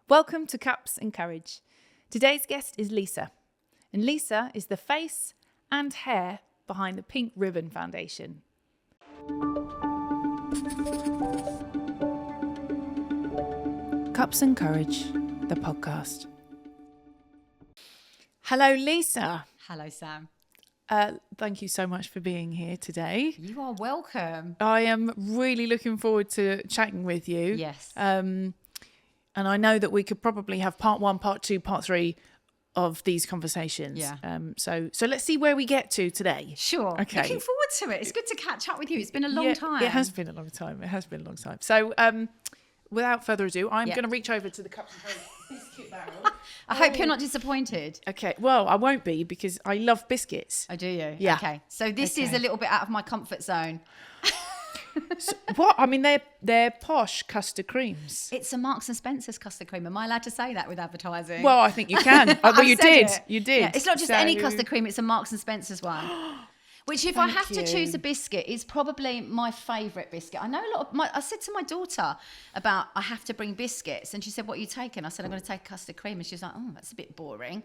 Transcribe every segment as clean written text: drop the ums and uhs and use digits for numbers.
Welcome to Cups and Courage. Today's guest is Lisa, and Lisa is the face and hair behind the Pink Ribbon Foundation. Cups and Courage, the podcast. Hello, Lisa. Hello, Sam. Thank you so much for being here today. You are welcome. I am really looking forward to chatting with you. Yes. And I know that we could probably have part 1, part 2, part 3 of these conversations. Yeah. So let's see where we get to today. Sure. Okay. Looking forward to it. It's good to catch up with you. It's been a long time. It has been a long time. So without further ado, I'm going to reach over to the Cups and Courage biscuit barrel. I hope you're not disappointed. Okay. Well, I won't be because I love biscuits. Oh, do you? Yeah. Okay. So this is a little bit out of my comfort zone. So, what? I mean, they're posh custard creams. It's a Marks and Spencer's custard cream. Am I allowed to say that with advertising? Well, I think you can. Well, you did. It. You did. Yeah, it's not just any custard cream. It's a Marks and Spencer's one. Which, if I have to choose a biscuit, is probably my favourite biscuit. I know a lot of I said to my daughter about I have to bring biscuits, and she said, "What are you taking?" I said, "I'm going to take custard cream," and she's like, "Oh, that's a bit boring."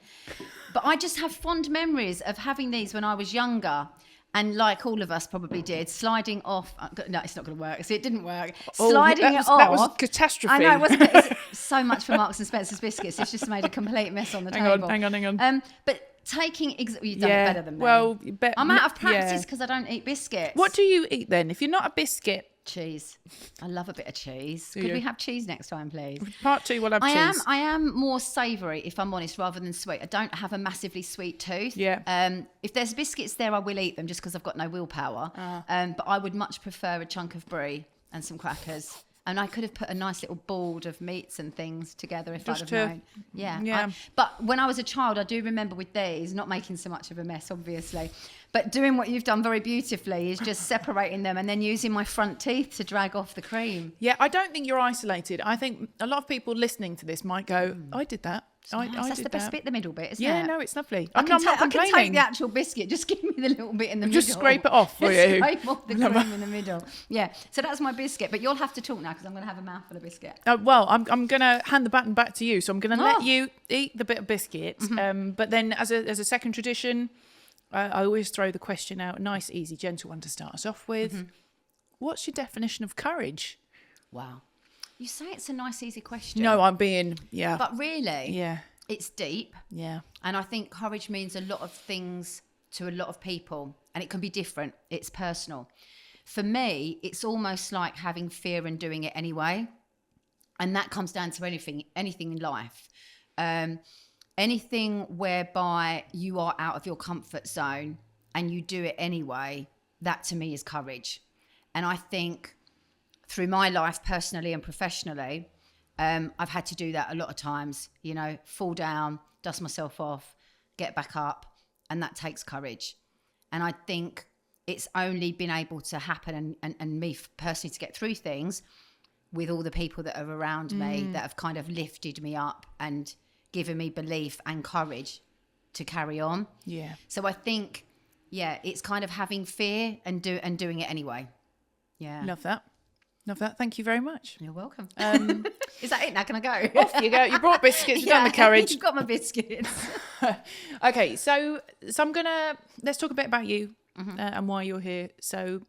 But I just have fond memories of having these when I was younger. And like all of us probably did, sliding off. No, it's not going to work. So it didn't work. Sliding it off. That was catastrophe. I know, wasn't it? It's so much for Marks and Spencer's biscuits. It's just made a complete mess on the table. Hang on. But taking, you've done it better than me. Well, I'm out of practice because I don't eat biscuits. What do you eat then? If you're not a biscuit, cheese. I love a bit of cheese. Do Could you? we have cheese next time, please? part 2 we'll have cheese. I am more savoury, if I'm honest, rather than sweet. I don't have a massively sweet tooth. Yeah. If there's biscuits there, I will eat them just because I've got no willpower. But I would much prefer a chunk of brie and some crackers. And I could have put a nice little board of meats and things together if I'd have known. Yeah. But when I was a child, I do remember with these, not making so much of a mess, obviously, but doing what you've done very beautifully is just separating them and then using my front teeth to drag off the cream. Yeah, I don't think you're isolated. I think a lot of people listening to this might go, I did that. Nice. That's did the best that. bit, the middle bit, isn't it? Yeah, no, it's lovely. I can not complaining. take the actual biscuit. Just give me the little bit in the middle. Just scrape it off for Just you. Scrape off the cream in the middle. Yeah. So that's my biscuit. But you'll have to talk now because I'm going to have a mouthful of biscuit. Well, I'm going to hand the baton back to you. So I'm going to let you eat the bit of biscuit. But then as a second tradition, I always throw the question out. Nice, easy, gentle one to start us off with. What's your definition of courage? Wow. You say it's a nice, easy question. No, I'm being, But really, yeah. It's deep. Yeah. And I think courage means a lot of things to a lot of people. And it can be different. It's personal. For me, it's almost like having fear and doing it anyway. And that comes down to anything in life. Anything whereby you are out of your comfort zone and you do it anyway, that to me is courage. And I think through my life, personally and professionally, I've had to do that a lot of times, fall down, dust myself off, get back up, and that takes courage. And I think it's only been able to happen and me personally to get through things with all the people that are around me that have kind of lifted me up and given me belief and courage to carry on. Yeah. So I think, it's kind of having fear and doing it anyway. Yeah. Love that. Thank you very much. You're welcome. Is that it now? Can I go? Off you go. You brought biscuits. You've done the courage. You've got my biscuits. Okay, so let's talk a bit about you and why you're here. So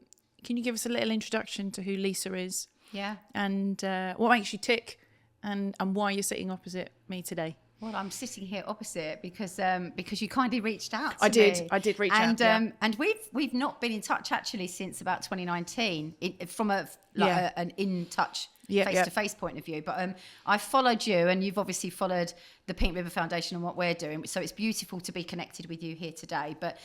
can you give us a little introduction to who Lisa is? Yeah. And what makes you tick and why you're sitting opposite me today? Well, I'm sitting here opposite because you kindly reached out to I me. I did reach out. And we've not been in touch actually since about 2019 from an in touch face-to-face point of view. But I followed you, and you've obviously followed the Pink Ribbon Foundation and what we're doing. So it's beautiful to be connected with you here today. But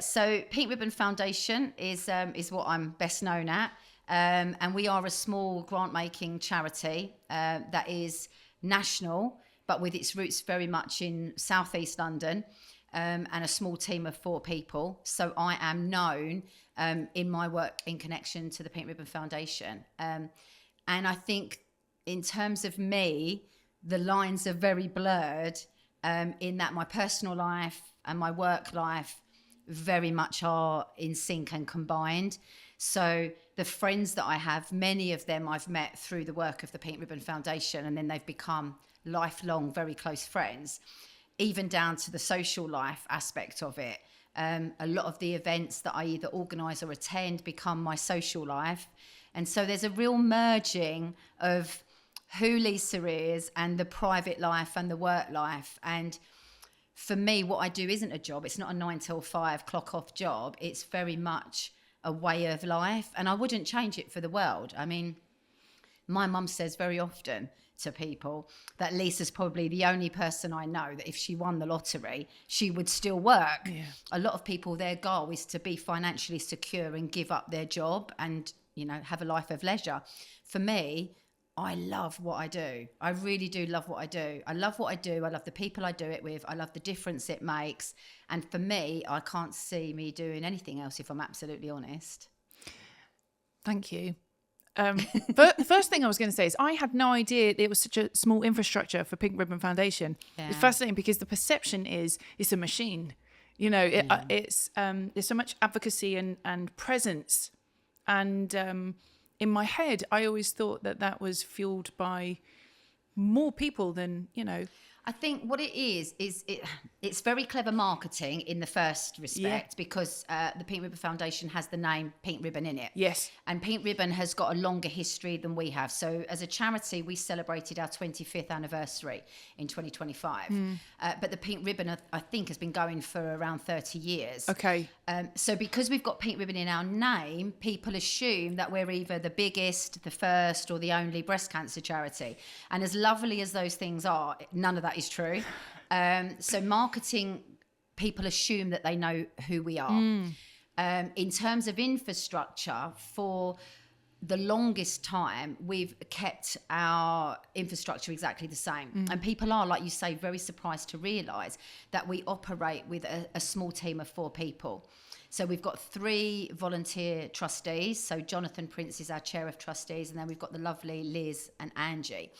so Pink Ribbon Foundation is what I'm best known at, and we are a small grant-making charity that is national, but with its roots very much in southeast London, and a small team of 4 people. So I am known in my work in connection to the Pink Ribbon Foundation. And I think in terms of me, the lines are very blurred in that my personal life and my work life very much are in sync and combined. So the friends that I have, many of them I've met through the work of the Pink Ribbon Foundation, and then they've become lifelong, very close friends, even down to the social life aspect of it. A lot of the events that I either organise or attend become my social life. And so there's a real merging of who Lisa is and the private life and the work life. And for me, what I do isn't a job. It's not a 9 till 5 clock off job. It's very much a way of life. And I wouldn't change it for the world. I mean, my mum says very often to people that Lisa's probably the only person I know that if she won the lottery, she would still work. Yeah. A lot of people, their goal is to be financially secure and give up their job and, you know, have a life of leisure. For me, I love what I do. I really do love what I do. I love what I do. I love the people I do it with. I love the difference it makes. And for me, I can't see me doing anything else, if I'm absolutely honest. Thank you. But the first thing I was going to say is I had no idea it was such a small infrastructure for Pink Ribbon Foundation. Yeah. It's fascinating because the perception is it's a machine. You know, it's there's so much advocacy and presence. And in my head, I always thought that was fueled by more people than, you know. I think what it is it's very clever marketing in the first respect, because the Pink Ribbon Foundation has the name Pink Ribbon in it. Yes. And Pink Ribbon has got a longer history than we have. So as a charity, we celebrated our 25th anniversary in 2025. But the Pink Ribbon, I think, has been going for around 30 years. Okay. So because we've got Pink Ribbon in our name, people assume that we're either the biggest, the first, or the only breast cancer charity. And as lovely as those things are, none of that is true. So marketing, people assume that they know who we are. In terms of infrastructure, for the longest time, we've kept our infrastructure exactly the same. And people are, like you say, very surprised to realise that we operate with a small team of 4 people. So we've got 3 volunteer trustees. So Jonathan Prince is our chair of trustees. And then we've got the lovely Liz and Angie.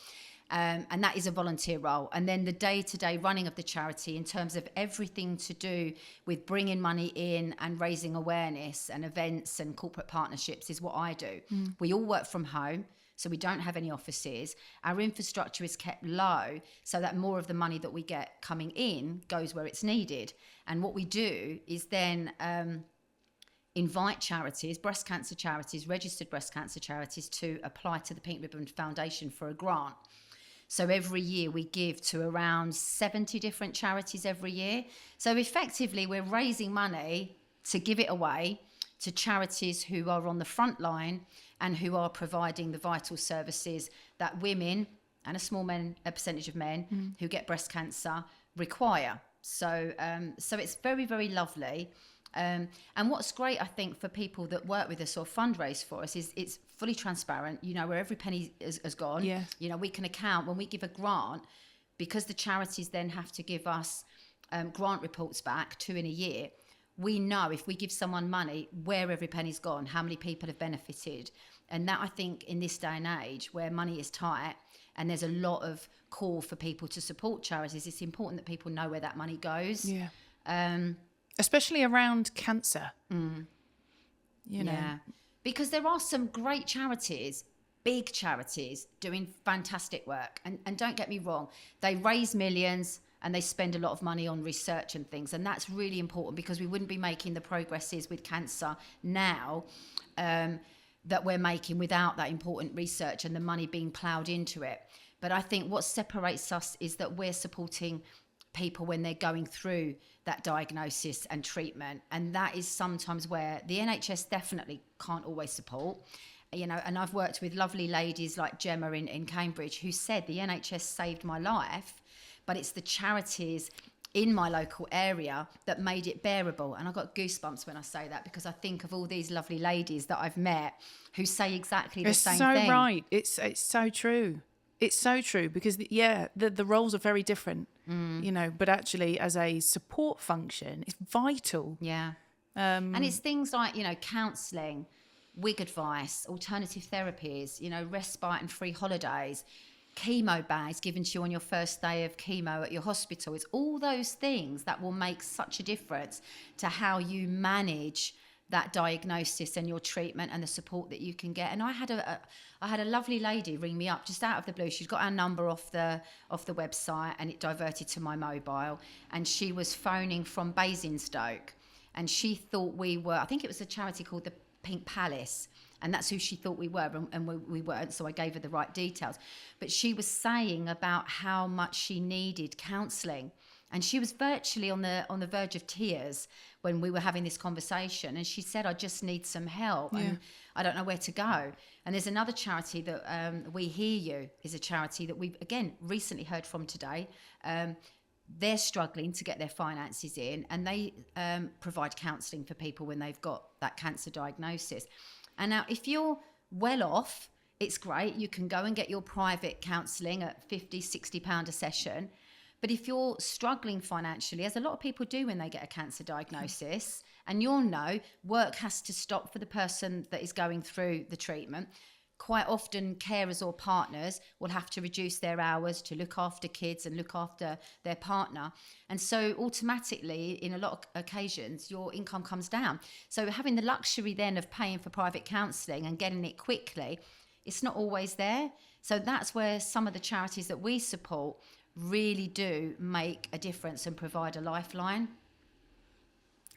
And that is a volunteer role. And then the day-to-day running of the charity in terms of everything to do with bringing money in and raising awareness and events and corporate partnerships is what I do. We all work from home, so we don't have any offices. Our infrastructure is kept low so that more of the money that we get coming in goes where it's needed. And what we do is then invite charities, breast cancer charities, registered breast cancer charities, to apply to the Pink Ribbon Foundation for a grant. So every year we give to around 70 different charities every year. So effectively we're raising money to give it away to charities who are on the front line and who are providing the vital services that women and a percentage of men who get breast cancer require. So it's very, very lovely. And what's great, I think, for people that work with us or fundraise for us is it's fully transparent. You know where every penny has gone. Yeah. You know, we can account when we give a grant, because the charities then have to give us grant reports back, 2 in a year. We know if we give someone money, where every penny's gone, how many people have benefited. And that, I think, in this day and age where money is tight and there's a lot of call for people to support charities, it's important that people know where that money goes. Yeah. Especially around cancer. You know. Yeah. Because there are some great charities, big charities, doing fantastic work. And don't get me wrong, they raise millions and they spend a lot of money on research and things. And that's really important, because we wouldn't be making the progresses with cancer now that we're making without that important research and the money being ploughed into it. But I think what separates us is that we're supporting people when they're going through that diagnosis and treatment. And that is sometimes where the NHS definitely can't always support. You know, and I've worked with lovely ladies like Gemma in Cambridge who said the NHS saved my life, but it's the charities in my local area that made it bearable. And I got goosebumps when I say that, because I think of all these lovely ladies that I've met who say exactly the same thing. It's so right. It's so true. It's so true, because the roles are very different, you know, but actually as a support function, it's vital. Yeah. And it's things like, you know, counselling, wig advice, alternative therapies, you know, respite and free holidays, chemo bags given to you on your first day of chemo at your hospital. It's all those things that will make such a difference to how you manage that diagnosis and your treatment and the support that you can get. And I had a lovely lady ring me up just out of the blue. She's got our number off the website, and it diverted to my mobile. And she was phoning from Basingstoke, and she thought we were, I think it was a charity called the Pink Palace, and that's who she thought we were, and we weren't, so I gave her the right details. But she was saying about how much she needed counselling, and she was virtually on the verge of tears when we were having this conversation. And she said, I just need some help, and I don't know where to go. And there's another charity that We Hear You is a charity that we've, again, recently heard from today. They're struggling to get their finances in, and they provide counselling for people when they've got that cancer diagnosis. And now, if you're well off, it's great. You can go and get your private counselling at £50, £60 a session. But if you're struggling financially, as a lot of people do when they get a cancer diagnosis, and you'll know work has to stop for the person that is going through the treatment. Quite often carers or partners will have to reduce their hours to look after kids and look after their partner. And so automatically, in a lot of occasions, your income comes down. So having the luxury then of paying for private counselling and getting it quickly, it's not always there. So that's where some of the charities that we support really do make a difference and provide a lifeline.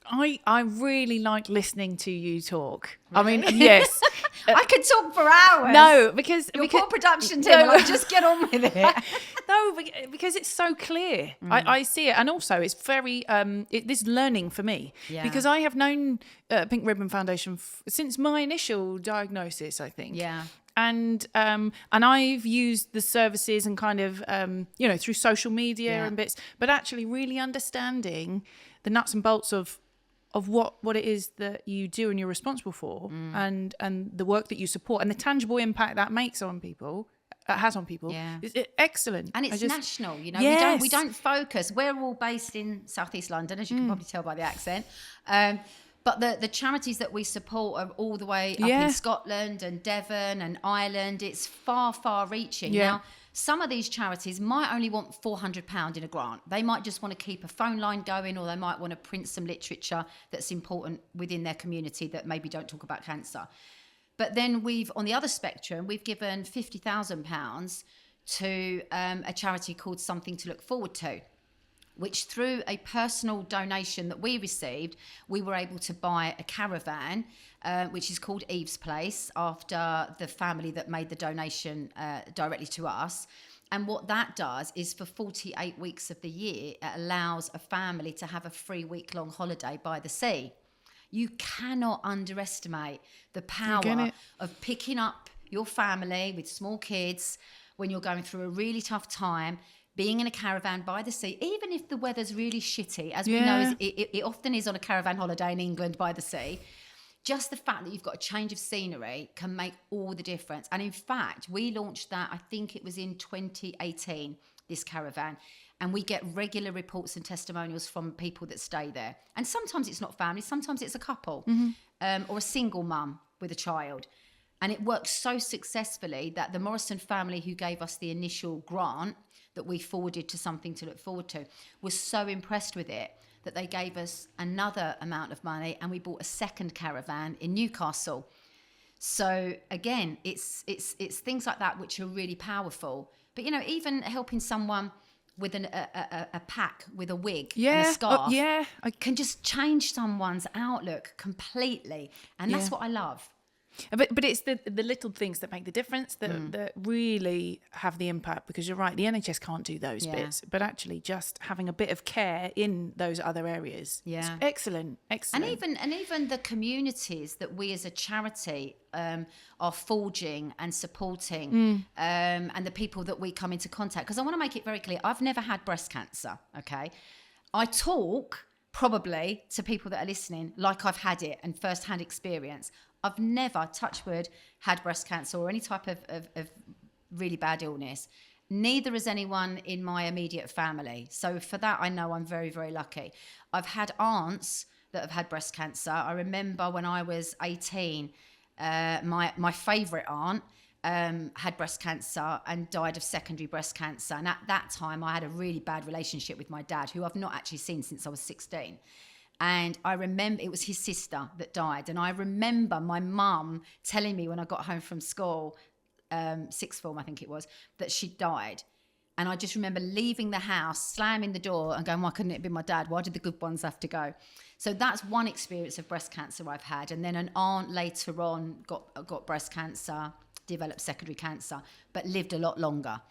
I really like listening to you talk. Really? I mean, yes. I could talk for hours. No, because poor production team, like, just get on with it. No, because it's so clear. I see it, and also it's very this learning for me, because I have known Pink Ribbon Foundation since my initial diagnosis, I think. Yeah. And I've used the services and kind of through social media and bits, but actually really understanding the nuts and bolts of what it is that you do and you're responsible for, and the work that you support and the tangible impact that makes on people, has on people, is excellent. And it's national, Yes. we don't focus. We're all based in Southeast London, as you can probably tell by the accent. But the charities that we support are all the way up in Scotland and Devon and Ireland. It's far, far reaching. Yeah. Now, some of these charities might only want £400 in a grant. They might just want to keep a phone line going, or they might want to print some literature that's important within their community that maybe don't talk about cancer. But then on the other spectrum, we've given £50,000 to a charity called Something to Look Forward To, which through a personal donation that we received, we were able to buy a caravan, which is called Eve's Place, after the family that made the donation directly to us. And what that does is, for 48 weeks of the year, it allows a family to have a free week-long holiday by the sea. You cannot underestimate the power of picking up your family with small kids when you're going through a really tough time, being in a caravan by the sea, even if the weather's really shitty, as we know, it often is on a caravan holiday in England by the sea. Just the fact that you've got a change of scenery can make all the difference. And in fact, we launched that, I think it was in 2018, this caravan. And we get regular reports and testimonials from people that stay there. And sometimes it's not family, sometimes it's a couple, or a single mum with a child. And it works so successfully that the Morrison family, who gave us the initial grant that we forwarded to Something to Look Forward To, was so impressed with it that they gave us another amount of money, and we bought a second caravan in Newcastle. So again, it's things like that which are really powerful. But even helping someone with a pack with a wig and a scarf can just change someone's outlook completely, and that's what I love. But it's the little things that make the difference, that really have the impact, because you're right, the NHS can't do those bits, but actually just having a bit of care in those other areas. Yeah, excellent. And even the communities that we as a charity are forging and supporting, and the people that we come into contact. Because I want to make it very clear, I've never had breast cancer. Okay, I talk probably to people that are listening like I've had it and first-hand experience. I've never, touch wood, had breast cancer or any type of really bad illness. Neither has anyone in my immediate family. So for that, I know I'm very, very lucky. I've had aunts that have had breast cancer. I remember when I was 18, my favourite aunt had breast cancer and died of secondary breast cancer. And at that time, I had a really bad relationship with my dad, who I've not actually seen since I was 16. And I remember it was his sister that died. And I remember my mum telling me when I got home from school, sixth form, I think it was, that she died. And I just remember leaving the house, slamming the door and going, why couldn't it have been my dad? Why did the good ones have to go? So that's one experience of breast cancer I've had. And then an aunt later on got breast cancer, developed secondary cancer, but lived a lot longer.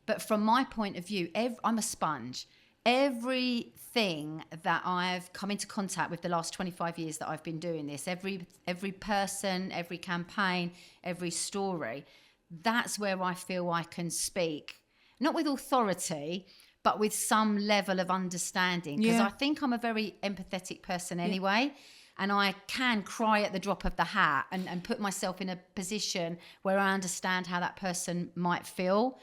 But from my point of view, I'm a sponge. Everything that I've come into contact with the last 25 years that I've been doing this, every person, every campaign, every story, that's where I feel I can speak. Not with authority, but with some level of understanding. Because I think I'm a very empathetic person anyway. And I can cry at the drop of the hat and put myself in a position where I understand how that person might feel.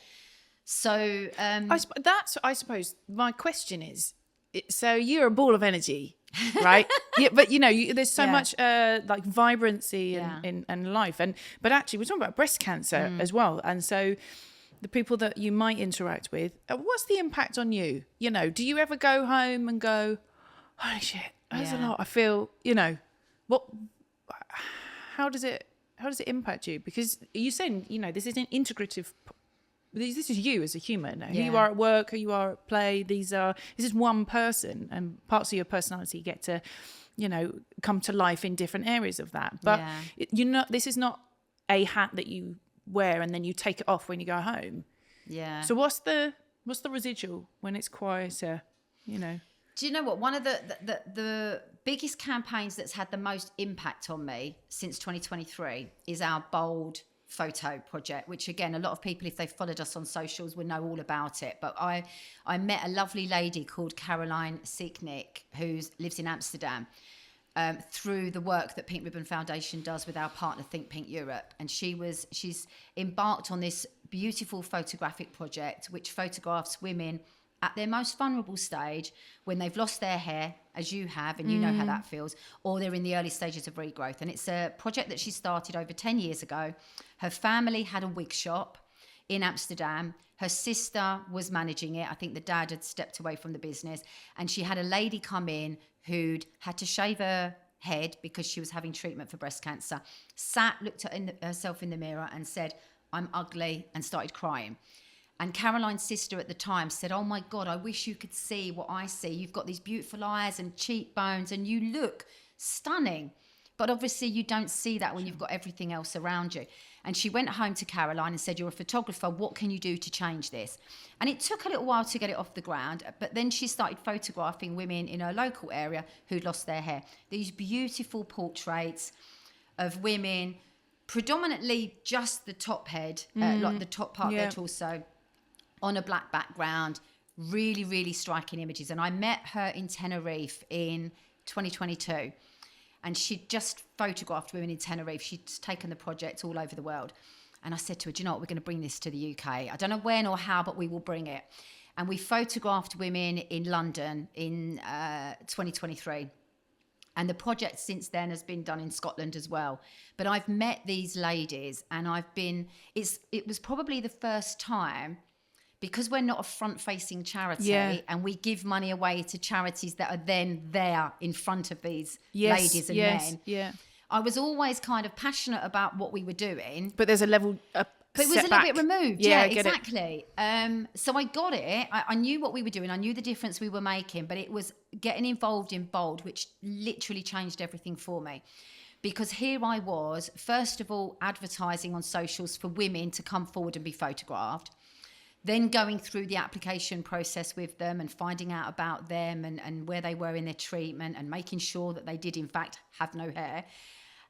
So I suppose my question is, so you're a ball of energy, right? But there's so much like vibrancy and life. But actually, we're talking about breast cancer as well. And so the people that you might interact with, what's the impact on you? Do you ever go home and go, holy shit, that's a lot. I feel, how does it impact you? Because you're saying, this is an integrative. This is you as a human. Who you are at work, who you are at play. This is one person, and parts of your personality get to, come to life in different areas of that. But this is not a hat that you wear and then you take it off when you go home. Yeah. So what's the residual when it's quieter? Do you know what? One of the biggest campaigns that's had the most impact on me since 2023 is our Bold photo project, which again, a lot of people, if they've followed us on socials, will know all about it. But I met a lovely lady called Caroline Sieknick, who lives in Amsterdam, through the work that Pink Ribbon Foundation does with our partner Think Pink Europe. And she's embarked on this beautiful photographic project which photographs women at their most vulnerable stage, when they've lost their hair, as you have, and you know how that feels, or they're in the early stages of regrowth. And it's a project that she started over 10 years ago. Her family had a wig shop in Amsterdam. Her sister was managing it. I think the dad had stepped away from the business. And she had a lady come in who'd had to shave her head because she was having treatment for breast cancer, looked at herself in the mirror and said, I'm ugly, and started crying. And Caroline's sister at the time said, oh my God, I wish you could see what I see. You've got these beautiful eyes and cheekbones and you look stunning. But obviously you don't see that when you've got everything else around you. And she went home to Caroline and said, you're a photographer. What can you do to change this? And it took a little while to get it off the ground. But then she started photographing women in her local area who'd lost their hair. These beautiful portraits of women, predominantly just the top head, like the top part of their torso, on a black background, really, really striking images. And I met her in Tenerife in 2022. And she'd just photographed women in Tenerife. She'd taken the project all over the world. And I said to her, do you know what, we're going to bring this to the UK. I don't know when or how, but we will bring it. And we photographed women in London in 2023. And the project since then has been done in Scotland as well. But I've met these ladies and it was probably the first time, because we're not a front-facing charity and we give money away to charities that are then there in front of these ladies and men. Yeah. I was always kind of passionate about what we were doing. But there's a level but it was a little bit removed. Yeah, exactly. So I got it. I knew what we were doing. I knew the difference we were making, but it was getting involved in Bold, which literally changed everything for me. Because here I was, first of all, advertising on socials for women to come forward and be photographed. Then going through the application process with them and finding out about them and where they were in their treatment and making sure that they did, in fact, have no hair.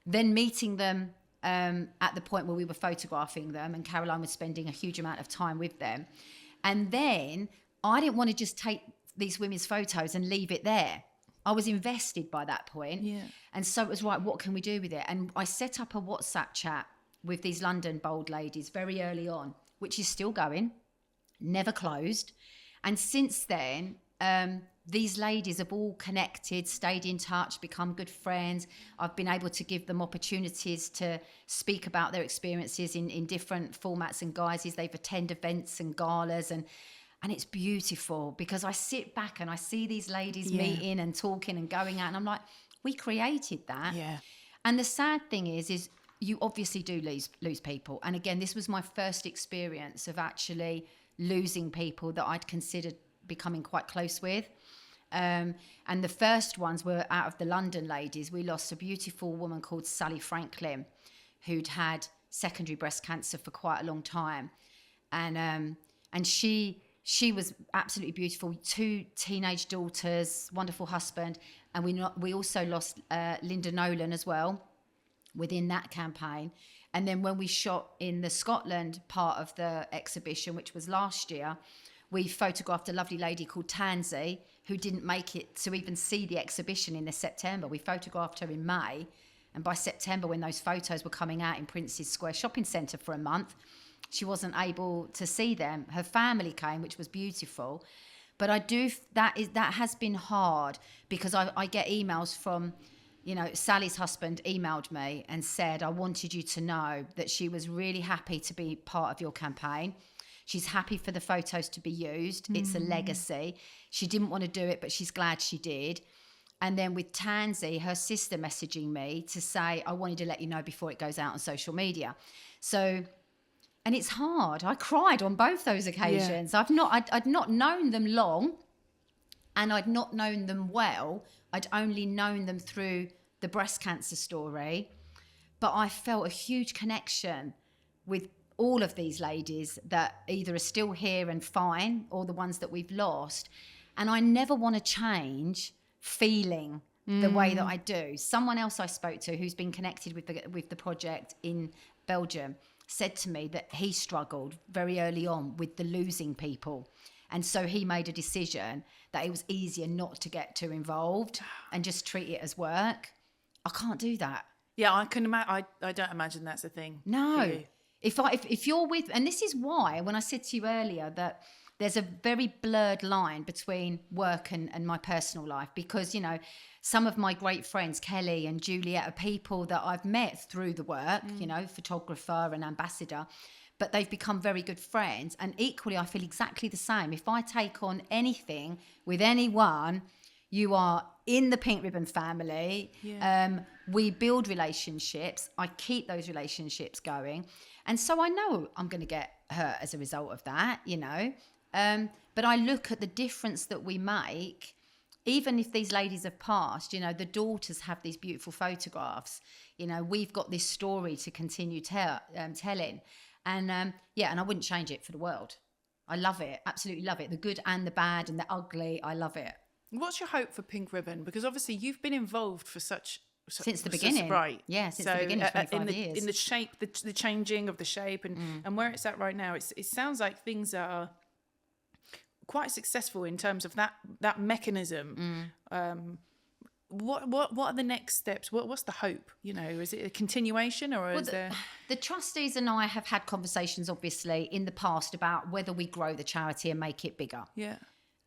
Then meeting them at the point where we were photographing them, and Caroline was spending a huge amount of time with them. And then I didn't want to just take these women's photos and leave it there. I was invested by that point. Yeah. And so it was right, what can we do with it? And I set up a WhatsApp chat with these London Bold ladies very early on, which is still going. Never closed. And since then, these ladies have all connected, stayed in touch, become good friends. I've been able to give them opportunities to speak about their experiences in different formats and guises. They've attended events and galas. And And it's beautiful because I sit back and I see these ladies meeting and talking and going out, and I'm like, we created that. Yeah. And the sad thing is you obviously do lose people. And again, this was my first experience of actually losing people that I'd considered becoming quite close with. And the first ones were out of the London ladies. We lost a beautiful woman called Sally Franklin, who'd had secondary breast cancer for quite a long time. And she was absolutely beautiful. 2 teenage daughters, wonderful husband. And we also lost Linda Nolan as well within that campaign. And then when we shot in the Scotland part of the exhibition, which was last year, we photographed a lovely lady called Tansy, who didn't make it to even see the exhibition in the September. We photographed her in May. And by September, when those photos were coming out in Prince's Square Shopping Centre for a month, she wasn't able to see them. Her family came, which was beautiful. But that has been hard because I get emails from, Sally's husband emailed me and said, I wanted you to know that she was really happy to be part of your campaign. She's happy for the photos to be used. It's a legacy. She didn't want to do it, but she's glad she did. And then with Tansy, her sister messaging me to say, I wanted to let you know before it goes out on social media. So, and it's hard. I cried on both those occasions. Yeah. I'd not known them long, and I'd not known them well. I'd only known them through the breast cancer story. But I felt a huge connection with all of these ladies that either are still here and fine, or the ones that we've lost. And I never want to change feeling the way that I do. Someone else I spoke to who's been connected with the project in Belgium said to me that he struggled very early on with the losing people. And so he made a decision that it was easier not to get too involved and just treat it as work. I can't do that. Yeah, I can imagine. I don't imagine that's a thing. No. If you're with, and this is why when I said to you earlier that there's a very blurred line between work and my personal life, because, some of my great friends, Kelly and Juliet, are people that I've met through the work, photographer and ambassador, but they've become very good friends. And equally, I feel exactly the same. If I take on anything with anyone, you are in the Pink Ribbon family. Yeah. We build relationships. I keep those relationships going. And so I know I'm going to get hurt as a result of that, But I look at the difference that we make, even if these ladies have passed, the daughters have these beautiful photographs. We've got this story to continue telling. And and I wouldn't change it for the world. I love it. Absolutely love it. The good and the bad and the ugly. I love it. What's your hope for Pink Ribbon? Because obviously you've been involved for since the beginning, right? Yeah, since the beginning, 25 years. In the shape, the changing of the shape, and where it's at right now, it sounds like things are quite successful in terms of that mechanism. What are the next steps? What's the hope? Is it a continuation, or is there? The trustees and I have had conversations, obviously, in the past about whether we grow the charity and make it bigger. Yeah.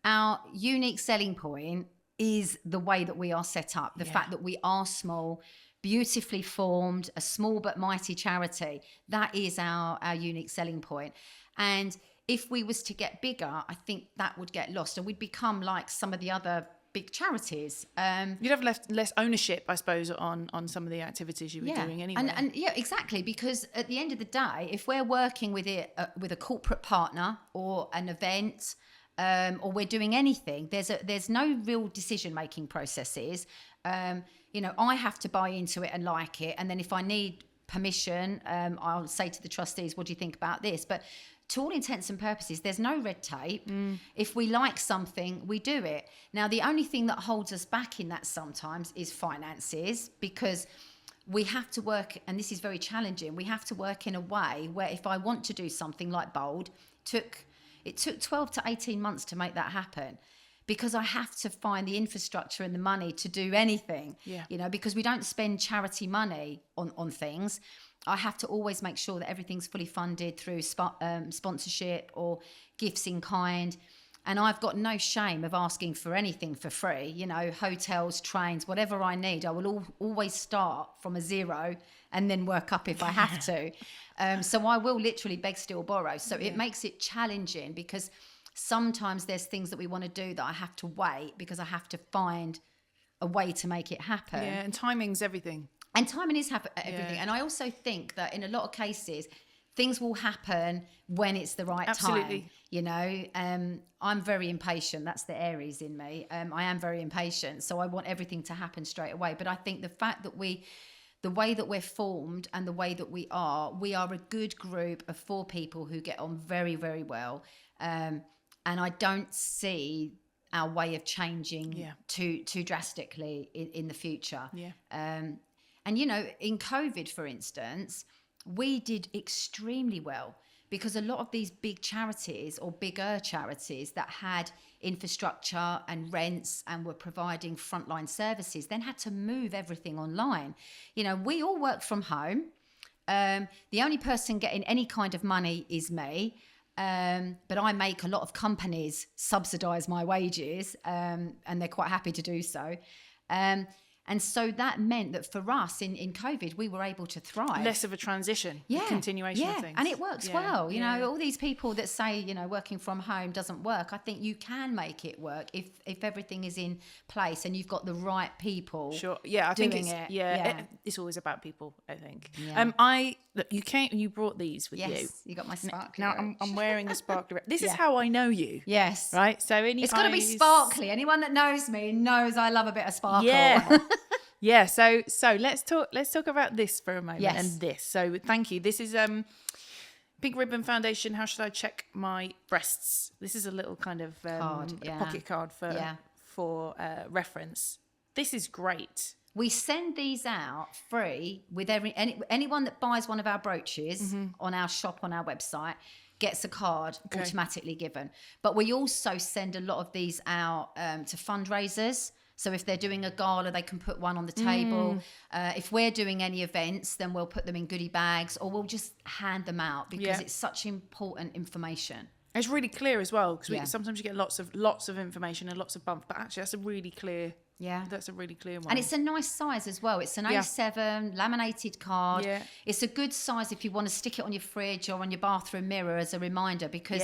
Our unique selling point is the way that we are set up, the fact that we are small, beautifully formed, a small but mighty charity. That is our unique selling point. And if we was to get bigger, I think that would get lost and we'd become like some of the other big charities. You'd have less ownership, I suppose, on some of the activities you were doing anyway. And exactly, because at the end of the day, if we're working with a corporate partner or an event, or we're doing anything, there's no real decision-making processes. I have to buy into it and like it. And then if I need permission, I'll say to the trustees, what do you think about this? But to all intents and purposes, there's no red tape. If we like something, we do it. Now, the only thing that holds us back in that sometimes is finances, because we have to work, and this is very challenging, we have to work in a way where if I want to do something like Bold, it took 12 to 18 months to make that happen, because I have to find the infrastructure and the money to do anything, because we don't spend charity money on things. I have to always make sure that everything's fully funded through sponsorship or gifts in kind. And I've got no shame of asking for anything for free, hotels, trains, whatever I need. I will always start from a zero and then work up if I have to. So I will literally beg, steal, borrow. So it makes it challenging, because sometimes there's things that we want to do that I have to wait because I have to find a way to make it happen. Yeah, and timing's everything. And timing is everything. And I also think that in a lot of cases, things will happen when it's the right time. You know, I'm very impatient. That's the Aries in me. I am very impatient. So I want everything to happen straight away. But I think the fact that the way that we're formed and the way that we are a good group of 4 people who get on very, very well. And I don't see our way of changing too drastically in the future. And, you know, in COVID, for instance, we did extremely well because a lot of these big charities or bigger charities that had infrastructure and rents and were providing frontline services then had to move everything online. You know, we all work from home. The only person getting any kind of money is me. But I make a lot of companies subsidise my wages, and they're quite happy to do so. And so that meant that for us in COVID, we were able to thrive. Less of a transition, continuation of things. And it works well. You know, all these people that say, you know, working from home doesn't work. I think you can make it work if everything is in place and you've got the right people. Sure. Yeah, I think it's always about people, I think. Look, you brought these with you. Yes, you got my sparkly. Now I'm wearing a sparkly. This is how I know you. Yes. Right? So it's got to be sparkly. Anyone that knows me knows I love a bit of sparkle. Yeah. Yeah, so let's talk about this for a moment. Yes. And this. So thank you. This is Pink Ribbon Foundation. How should I check my breasts? This is a little kind of pocket card for reference. This is great. We send these out free with anyone that buys one of our brooches on our shop on our website gets a card automatically given. But we also send a lot of these out to fundraisers. So if they're doing a gala, they can put one on the table. If we're doing any events, then we'll put them in goodie bags or we'll just hand them out because it's such important information. It's really clear as well because sometimes you get lots of information and lots of bumps, but actually that's a really clear one. And it's a nice size as well. It's an A7 laminated card. Yeah. It's a good size if you want to stick it on your fridge or on your bathroom mirror as a reminder because,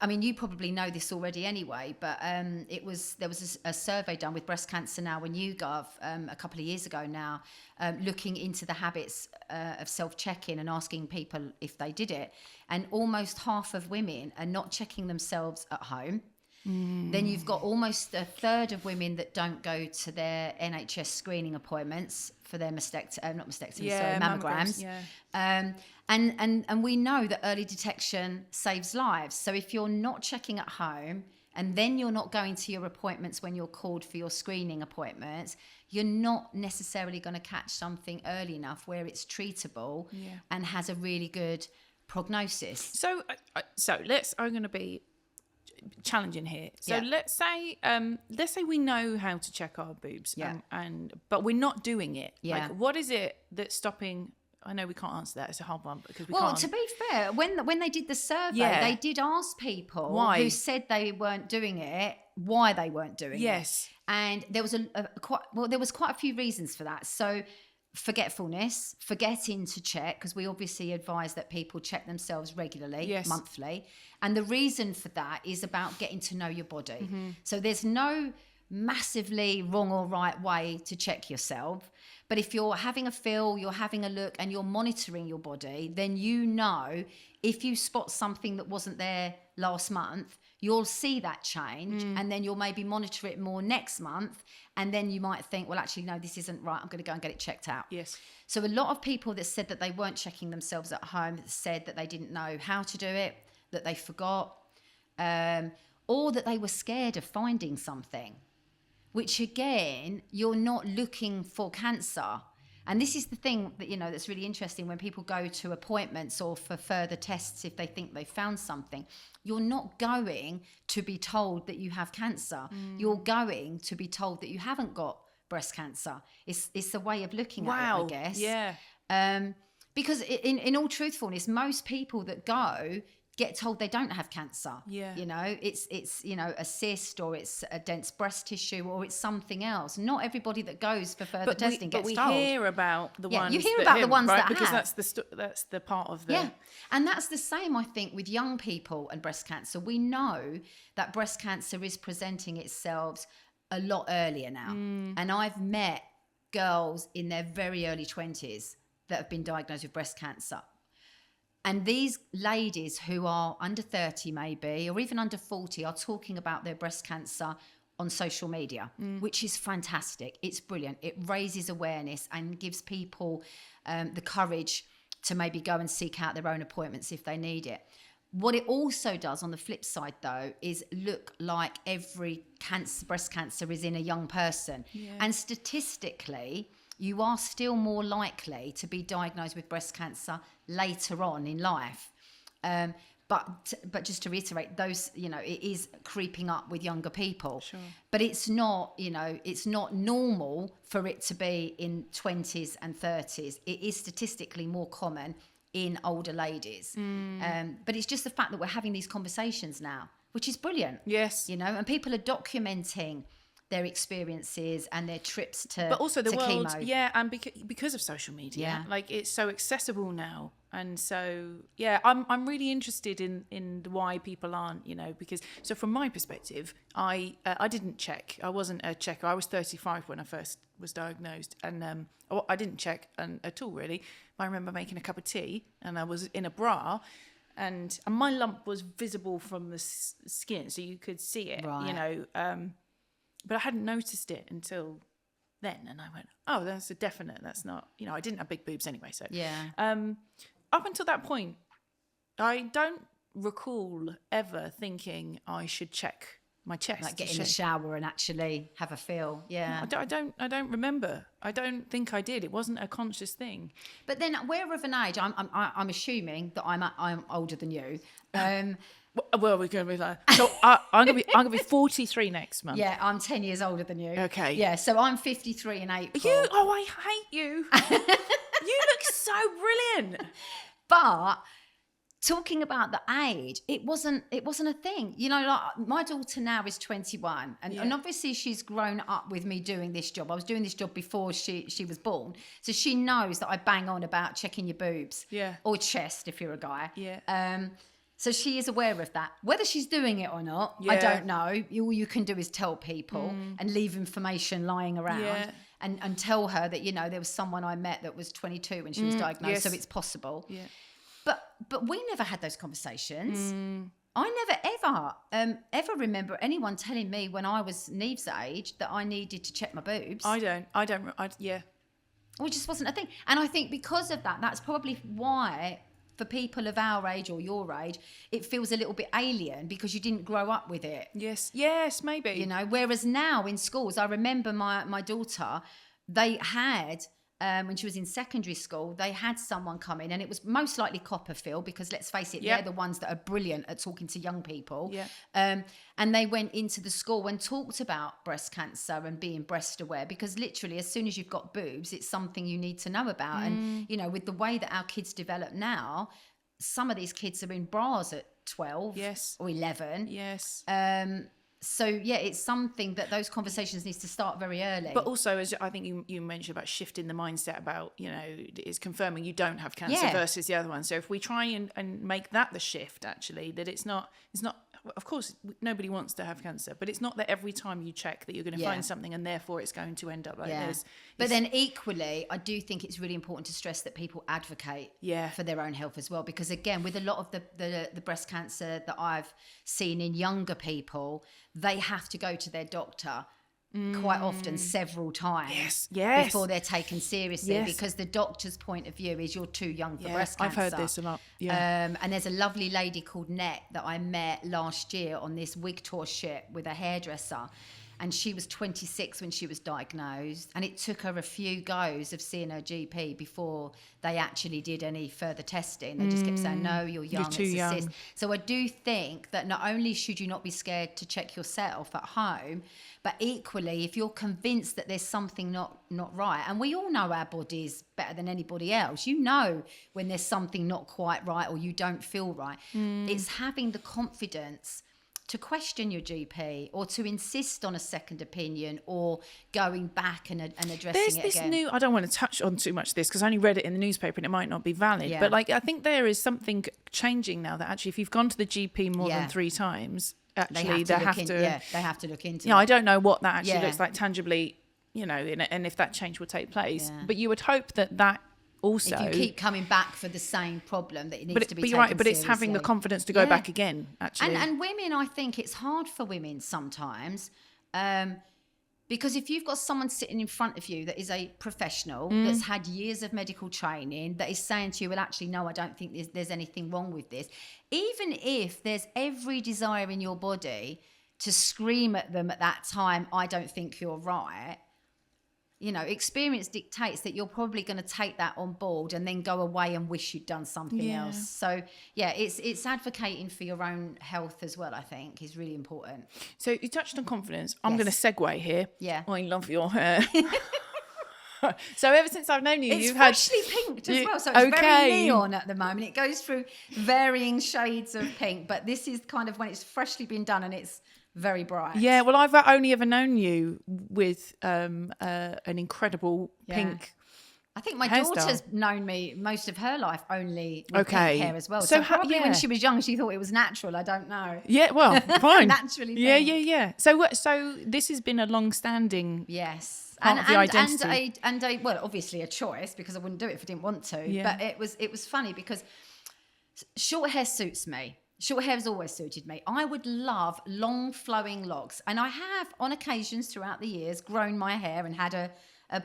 I mean, you probably know this already anyway, but there was a survey done with Breast Cancer Now when YouGov a couple of years ago now, looking into the habits of self-checking and asking people if they did it. And almost half of women are not checking themselves at home. Then you've got almost a third of women that don't go to their NHS screening appointments for their mammograms. And we know that early detection saves lives. So if you're not checking at home and then you're not going to your appointments when you're called for your screening appointments, you're not necessarily going to catch something early enough where it's treatable and has a really good prognosis. So I'm going to be challenging here. So let's say we know how to check our boobs, but we're not doing it. Like, what is it that's stopping? I know we can't answer that. It's a hard one because we can't. Well, to be fair, when they did the survey, they did ask people who said they weren't doing it why they weren't doing it. And there was quite a few reasons for that. So forgetfulness, forgetting to check, because we obviously advise that people check themselves regularly, monthly. And the reason for that is about getting to know your body. So there's no massively wrong or right way to check yourself. But if you're having a feel, you're having a look and you're monitoring your body, then you know if you spot something that wasn't there last month, you'll see that change and then you'll maybe monitor it more next month. And then you might think, well, actually, no, this isn't right. I'm going to go and get it checked out. Yes. So a lot of people that said that they weren't checking themselves at home said that they didn't know how to do it, that they forgot, or that they were scared of finding something, which again, you're not looking for cancer. And this is the thing that, you know, that's really interesting when people go to appointments or for further tests if they think they found something. You're not going to be told that you have cancer. You're going to be told that you haven't got breast cancer. It's a way of looking at it, I guess. Yeah. Because in all truthfulness, most people that go get told they don't have cancer. Yeah. You know, it's a cyst, or it's a dense breast tissue, or it's something else. Not everybody that goes for further testing gets told. But we hear about the ones. You hear about the ones that because have. that's the part of the. Yeah, and that's the same, I think, with young people and breast cancer. We know that breast cancer is presenting itself a lot earlier now, and I've met girls in their very early 20s that have been diagnosed with breast cancer. And these ladies who are under 30 maybe, or even under 40, are talking about their breast cancer on social media, which is fantastic. It's brilliant. It raises awareness and gives people the courage to maybe go and seek out their own appointments if they need it. What it also does on the flip side, though, is look like every breast cancer is in a young person. Yeah. And statistically, you are still more likely to be diagnosed with breast cancer later on in life. But just to reiterate, those, it is creeping up with younger people. Sure. But it's not, it's not normal for it to be in 20s and 30s. It is statistically more common in older ladies. But it's just the fact that we're having these conversations now, which is brilliant. Yes. And people are documenting their experiences and their trips to but also the world chemo. Yeah, and because of social media, Yeah. like it's so accessible now, and so I'm really interested in why people aren't, because so from my perspective, I didn't check. I wasn't a checker. I was 35 when I first was diagnosed, and I didn't check at all really. I remember making a cup of tea and I was in a bra, and my lump was visible from the skin, so you could see it. Right. But I hadn't noticed it until then, and I went, "Oh, that's a definite. That's not, I didn't have big boobs anyway." So, up until that point, I don't recall ever thinking I should check my chest, like get in the shower and actually have a feel. Yeah, I don't remember. I don't think I did. It wasn't a conscious thing. But then, where of an age? I'm assuming that I'm older than you. Well, we're going to be like, so I'm going to be 43 next month. Yeah, I'm 10 years older than you. Okay. Yeah, so I'm 53 in April. I hate you. You look so brilliant. But talking about the age, it wasn't a thing. Like my daughter now is 21, and obviously she's grown up with me doing this job. I was doing this job before she was born, so she knows that I bang on about checking your boobs, or chest if you're a guy. So she is aware of that. Whether she's doing it or not, I don't know. All you can do is tell people and leave information lying around and tell her that, there was someone I met that was 22 when she was diagnosed, so it's possible. Yeah. But we never had those conversations. I never ever remember anyone telling me when I was Neve's age that I needed to check my boobs. I don't. It just wasn't a thing. And I think because of that, that's probably why for people of our age or your age, it feels a little bit alien because you didn't grow up with it. Yes, maybe. Whereas now in schools, I remember my daughter, they had, when she was in secondary school, they had someone come in, and it was most likely Copperfield, because let's face it, they're the ones that are brilliant at talking to young people. And they went into the school and talked about breast cancer and being breast aware, because literally as soon as you've got boobs, it's something you need to know about. And, with the way that our kids develop now, some of these kids are in bras at 12 or 11. Yes. So, it's something that those conversations needs to start very early. But also, as I think you mentioned about shifting the mindset about, it's confirming you don't have cancer versus the other one. So if we try and make that the shift, actually, that it's not, of course, nobody wants to have cancer, but it's not that every time you check that you're going to find something and therefore it's going to end up like this. But then equally, I do think it's really important to stress that people advocate for their own health as well. Because again, with a lot of the breast cancer that I've seen in younger people, they have to go to their doctor quite often, several times before they're taken seriously, because the doctor's point of view is you're too young for breast cancer. I've heard this a lot. And there's a lovely lady called Net that I met last year on this wig tour ship with a hairdresser. and she was 26 when she was diagnosed, and it took her a few goes of seeing her GP before they actually did any further testing. They just kept saying, no, you're young, You're too it's a young. cyst. So I do think that not only should you not be scared to check yourself at home, but equally, if you're convinced that there's something not right, and we all know our bodies better than anybody else, you know when there's something not quite right or you don't feel right. It's having the confidence to question your GP or to insist on a second opinion or going back and addressing There's it this again. I don't want to touch on too much of this because I only read it in the newspaper and it might not be valid. Yeah. But like, I think there is something changing now that actually if you've gone to the GP more Yeah. than 3 times, They actually have to look into Yeah, it. I don't know what that actually Yeah. looks like tangibly, you know, and if that change will take place. Yeah. But you would hope that also... If you keep coming back for the same problem, that it needs to be but taken you're right, but it's having the seriously. confidence to go back again, actually. And women, I think it's hard for women sometimes, because if you've got someone sitting in front of you that is a professional, that's had years of medical training, that is saying to you, well, actually, no, I don't think there's anything wrong with this. Even if there's every desire in your body to scream at them at that time, I don't think you're right. You know, experience dictates that you're probably going to take that on board and then go away and wish you'd done something else. So, yeah, it's advocating for your own health as well, I think, is really important. So you touched on confidence. I'm Yes. going to segue here. Yeah. I love your hair. So ever since I've known you, It's you've freshly pinked as well, so it's very Okay. neon at the moment. It goes through varying shades of pink, but this is kind of when it's freshly been done and it's very bright. Yeah, well, I've only ever known you with an incredible pink. I think my hairstyle. daughter's known me most of her life only with Okay. pink hair as well. So So, how- probably yeah. when she was young, she thought it was natural. I don't know. Yeah, well, fine. Naturally Yeah, pink. yeah. So this has been a long-standing. Yes. Part of your identity. And well, obviously a choice, because I wouldn't do it if I didn't want to. Yeah. But it was funny because short hair suits me. Short hair has always suited me. I would love long flowing locks. And I have on occasions throughout the years grown my hair and had a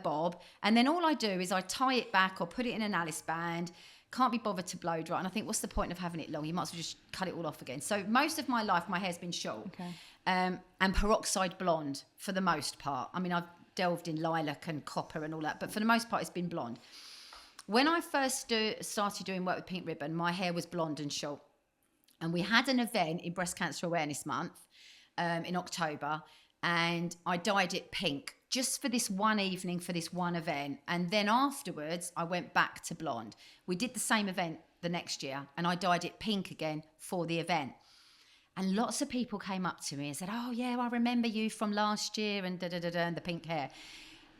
bob. And then all I do is I tie it back or put it in an Alice band. Can't be bothered to blow dry. And I think, what's the point of having it long? You might as well just cut it all off again. So most of my life, my hair's been short. Okay. And peroxide blonde for the most part. I mean, I've delved in lilac and copper and all that, but for the most part, it's been blonde. When I first started doing work with Pink Ribbon, my hair was blonde and short. And we had an event in Breast Cancer Awareness Month in October, and I dyed it pink just for this one evening, for this one event. And then afterwards, I went back to blonde. We did the same event the next year, and I dyed it pink again for the event. And lots of people came up to me and said, oh, yeah, I remember you from last year and da-da-da-da, and the pink hair.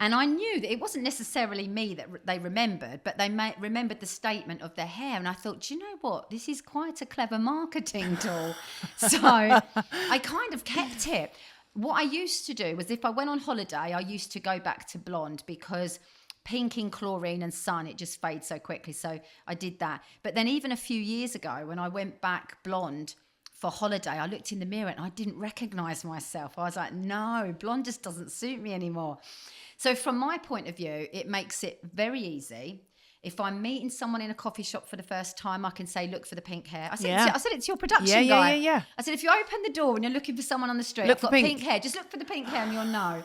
And I knew that it wasn't necessarily me that they remembered, but they remembered the statement of their hair. And I thought, do you know what? This is quite a clever marketing tool. So I kind of kept it. What I used to do was if I went on holiday, I used to go back to blonde because pink in chlorine and sun, it just fades so quickly. So I did that. But then even a few years ago, when I went back blonde for holiday, I looked in the mirror and I didn't recognize myself. I was like, no, blonde just doesn't suit me anymore. So from my point of view, it makes it very easy. If I'm meeting someone in a coffee shop for the first time, I can say, look for the pink hair. I said it to your production guy. Yeah. I said, if you open the door and you're looking for someone on the street, Look I've for got pink hair, just look for the pink hair and you'll know.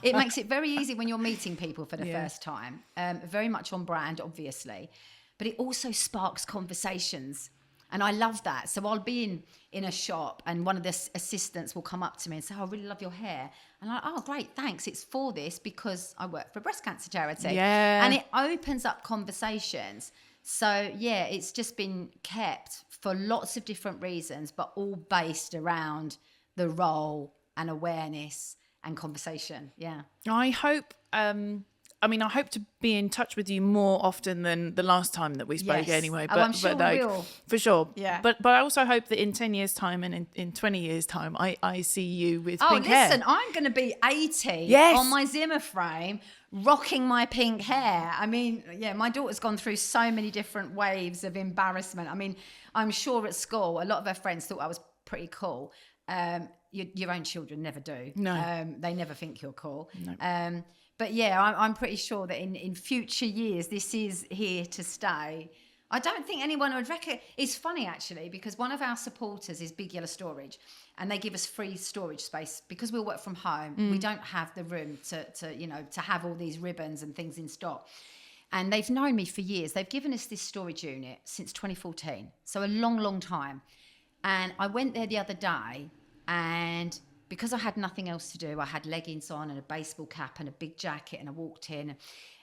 It makes it very easy when you're meeting people for the first time. Very much on brand, obviously. But it also sparks conversations. And I love that. So I'll be in a shop and one of the assistants will come up to me and say, oh, I really love your hair. And I'm like, oh, great, thanks. It's for this because I work for a breast cancer charity. Yeah. And it opens up conversations. So, yeah, it's just been kept for lots of different reasons, but all based around the role and awareness and conversation. Yeah. I hope... I hope to be in touch with you more often than the last time that we spoke anyway. But, I'm sure we will. For sure. Yeah. But I also hope that in 10 years' time and in 20 years' time, I see you with pink hair. Oh, listen, I'm going to be 80 Yes. on my Zimmer frame, rocking my pink hair. I mean, yeah, my daughter's gone through so many different waves of embarrassment. I mean, I'm sure at school, a lot of her friends thought I was pretty cool. Your own children never do. No. They never think you're cool. No. But yeah, I'm pretty sure that in future years, this is here to stay. I don't think anyone would It's funny, actually, because one of our supporters is Big Yellow Storage, and they give us free storage space because we work from home. We don't have the room to have all these ribbons and things in stock. And they've known me for years. They've given us this storage unit since 2014, so a long, long time. And I went there the other day, and because I had nothing else to do, I had leggings on and a baseball cap and a big jacket, and I walked in.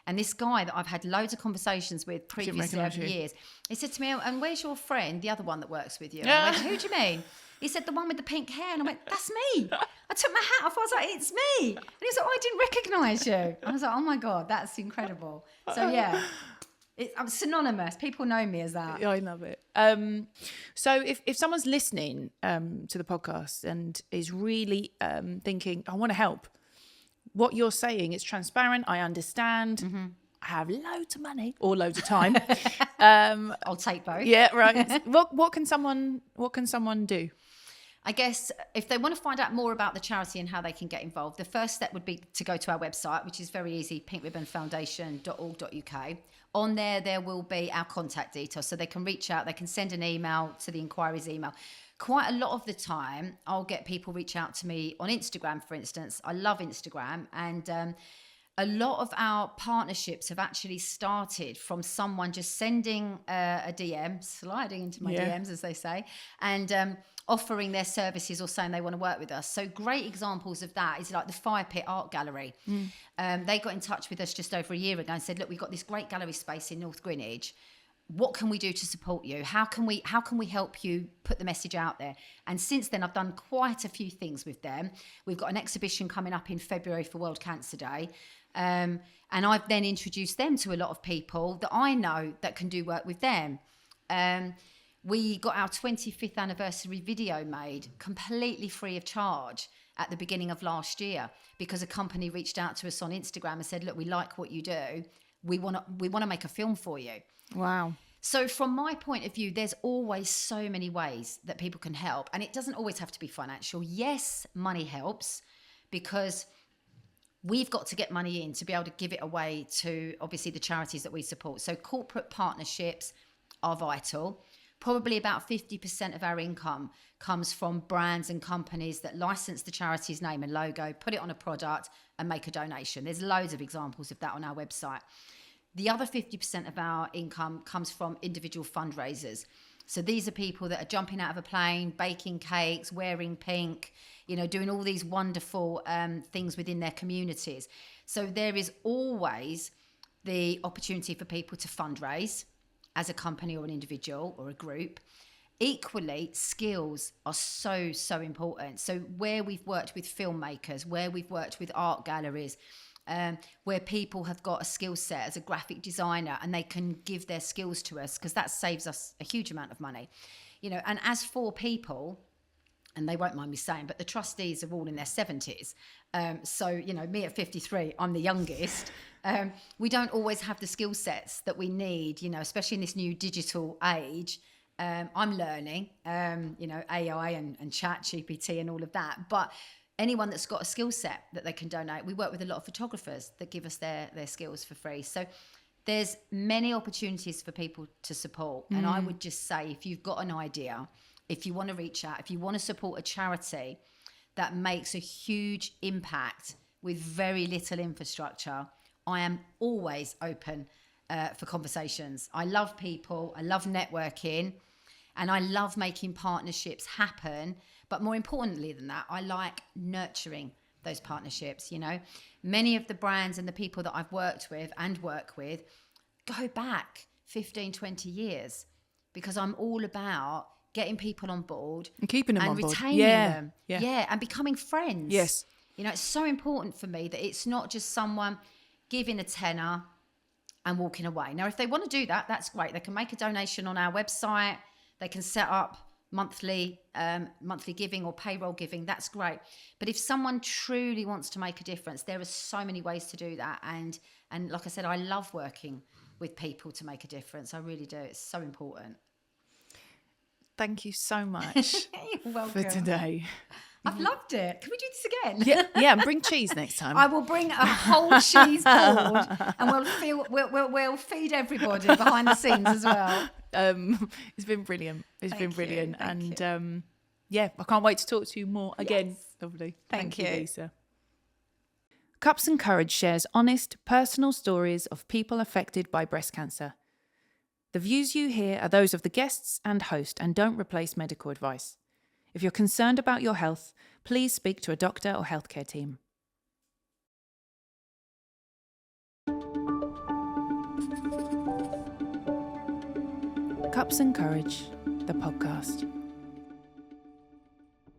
And this guy that I've had loads of conversations with previously over years, he said to me, and where's your friend, the other one that works with you? And I went, who do you mean? He said, the one with the pink hair. And I went, that's me. I took my hat off. I was like, it's me. And he was like, oh, I didn't recognise you. I was like, oh my God, that's incredible. So yeah, I'm synonymous. People know me as that. I love it. So if someone's listening to the podcast and is really thinking, I want to help, what you're saying is transparent. I understand. I have loads of money or loads of time. I'll take both. Yeah, right. What can someone do? I guess if they want to find out more about the charity and how they can get involved, the first step would be to go to our website, which is very easy, pinkribbonfoundation.org.uk. On there will be our contact details, so they can reach out, they can send an email to the inquiries email. Quite a lot of the time, I'll get people reach out to me on Instagram, for instance. I love Instagram, and a lot of our partnerships have actually started from someone just sending a DM, sliding into my DMs, as they say, and offering their services or saying they want to work with us. So great examples of that is like the Fire Pit Art Gallery. They got in touch with us just over a year ago and said, look, we've got this great gallery space in North Greenwich. What can we do to support you? How can we help you put the message out there? And since then, I've done quite a few things with them. We've got an exhibition coming up in February for World Cancer Day. And I've then introduced them to a lot of people that I know that can do work with them. We got our 25th anniversary video made completely free of charge at the beginning of last year because a company reached out to us on Instagram and said, look, we like what you do. We want to make a film for you. Wow. So from my point of view, there's always so many ways that people can help. And it doesn't always have to be financial. Yes, money helps because we've got to get money in to be able to give it away to, obviously, the charities that we support. So corporate partnerships are vital. Probably about 50% of our income comes from brands and companies that license the charity's name and logo, put it on a product and make a donation. There's loads of examples of that on our website. The other 50% of our income comes from individual fundraisers. So these are people that are jumping out of a plane, baking cakes, wearing pink, doing all these wonderful things within their communities. So there is always the opportunity for people to fundraise as a company or an individual or a group. Equally, skills are so, so important. So where we've worked with filmmakers, where we've worked with art galleries, where people have got a skill set as a graphic designer and they can give their skills to us because that saves us a huge amount of money. And as for people, and they won't mind me saying, but the trustees are all in their 70s. So, me at 53, I'm the youngest. We don't always have the skill sets that we need, especially in this new digital age. I'm learning, AI and chat GPT and all of that. But anyone that's got a skill set that they can donate, we work with a lot of photographers that give us their skills for free. So there's many opportunities for people to support. And I would just say, if you've got an idea, if you want to reach out, if you want to support a charity that makes a huge impact with very little infrastructure, I am always open for conversations. I love people, I love networking, and I love making partnerships happen. But more importantly than that, I like nurturing those partnerships. Many of the brands and the people that I've worked with and work with go back 15, 20 years because I'm all about getting people on board and keeping them and on board. retaining them. Yeah, and becoming friends. Yes. It's so important for me that it's not just someone giving a tenner and walking away. Now, if they want to do that, that's great. They can make a donation on our website. They can set up monthly giving or payroll giving. That's great. But if someone truly wants to make a difference, there are so many ways to do that. And like I said, I love working with people to make a difference. I really do. It's so important. Thank you so much You're welcome. for today. I've loved it. Can we do this again? Yeah, and bring cheese next time. I will bring a whole cheese board and we'll feed everybody behind the scenes as well. It's been brilliant. It's been brilliant. And I can't wait to talk to you more again. Yes. Lovely. Thank you, Lisa. Cups and Courage shares honest, personal stories of people affected by breast cancer. The views you hear are those of the guests and host and don't replace medical advice. If you're concerned about your health, please speak to a doctor or healthcare team. Cups and Courage, the podcast.